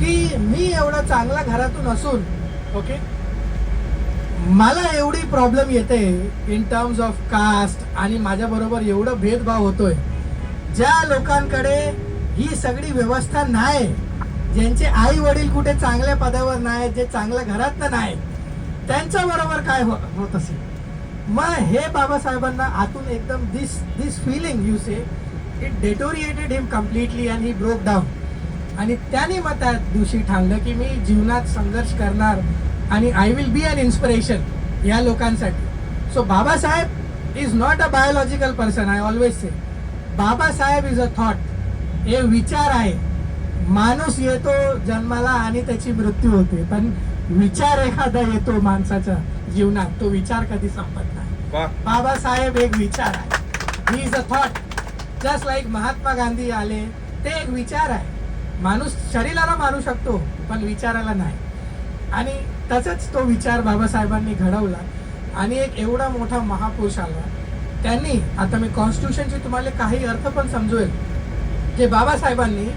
की मी एवढा चांगला घरातून असून ओके मला एवढी प्रॉब्लेम येते इन टर्म्स ऑफ कास्ट आणि माझ्याबरोबर एवढं भेदभाव होतोय. ज्या लोकांकडे ही सगळी व्यवस्था नाही, ज्यांचे आई वडील कुठे चांगल्या पदावर नाही, जे चांगल्या घरात नाही, त्यांच्या बरोबर काय होत असेल. मग हे बाबासाहेबांना आतून एकदम this feeling you say it deteriorated him completely and he broke down. आणि त्याने मग त्या दिवशी ठाणलं की मी जीवनात संघर्ष करणार आणि I will be an inspiration या लोकांसाठी. So Babasaheb is not a biological person. I always say Babasaheb is a thought. हे विचार आहे. माणूस येतो जन्माला आणि त्याची मृत्यू होते, पण विचार एखादा येतो माणसाच्या जीवनात, तो विचार कधी संपत नाही. बाबासाहेब एक विचार आहे. He is a thought. Just like Mahatma Gandhi आले, ते एक विचार आहे. माणूस शरीराला मारू शकतो पण विचाराला नाही. आणि तसंच तो विचार बाबासाहेबांनी घडवला आणि एक एवढा मोठा महापुरुष आला. त्यांनी, आता मी कॉन्स्टिट्यूशनचे तुम्हाला काही अर्थ पण समजवेल, जे बाबासाहेबांनी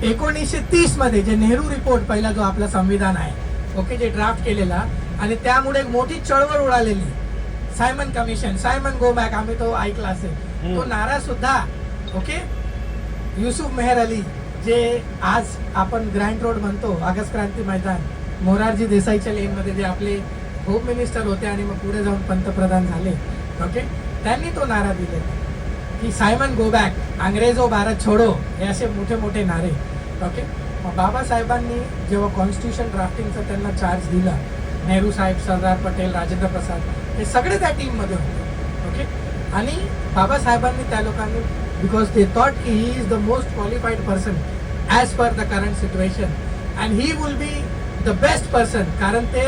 1930 मध्ये जे नेहरू रिपोर्ट पहिला जो आपला संविधान आहे ओके, जे ड्राफ्ट केलेला आणि त्यामुळे एक मोठी चळवळ उडालेली. Simon commission, Simon go back, आम्ही तो ऐकला असेल. तो नारा सुद्धा ओके युसुफ मेहर अली, जे आज आपण ग्रँड रोड म्हणतो, ऑगस्ट क्रांती मैदान, मोरारजी देसाईच्या लेनमध्ये जे आपले होम मिनिस्टर होते आणि मग पुढे जाऊन पंतप्रधान झाले ओके, त्यांनी तो नारा दिलेला की सायमन गो बॅक, अंग्रेजो भारत छोडो, हे असे मोठे मोठे नारे ओके. मग बाबासाहेबांनी जेव्हा कॉन्स्टिट्यूशन ड्राफ्टिंगचा त्यांना चार्ज दिला, नेहरू साहेब, सरदार पटेल, राजेंद्र प्रसाद हे सगळे त्या टीममध्ये होते ओके. आणि बाबासाहेबांनी त्या लोकांनी, बिकॉज दे थॉट की he is the most qualified person as per the current situation and he will be the best person, कारण ते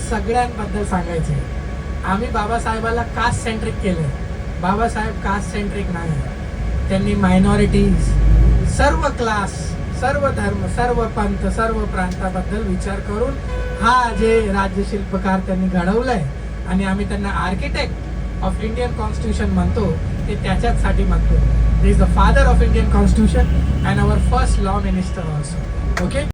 सगळ्यांबद्दल सांगायचे. आम्ही बाबासाहेबाला कास्ट सेंट्रिक केलं. बाबासाहेब कास्ट सेंट्रिक नाही. त्यांनी मायनॉरिटीज, सर्व क्लास, सर्व धर्म, सर्व पंथ, सर्व प्रांताबद्दल विचार करून हा जे राज्यशिल्पकार त्यांनी घडवलंय आणि आम्ही त्यांना आर्किटेक्ट ऑफ इंडियन कॉन्स्टिट्यूशन म्हणतो, ते त्याच्याचसाठी म्हणतो. He is the father of Indian constitution and our first law minister also okay.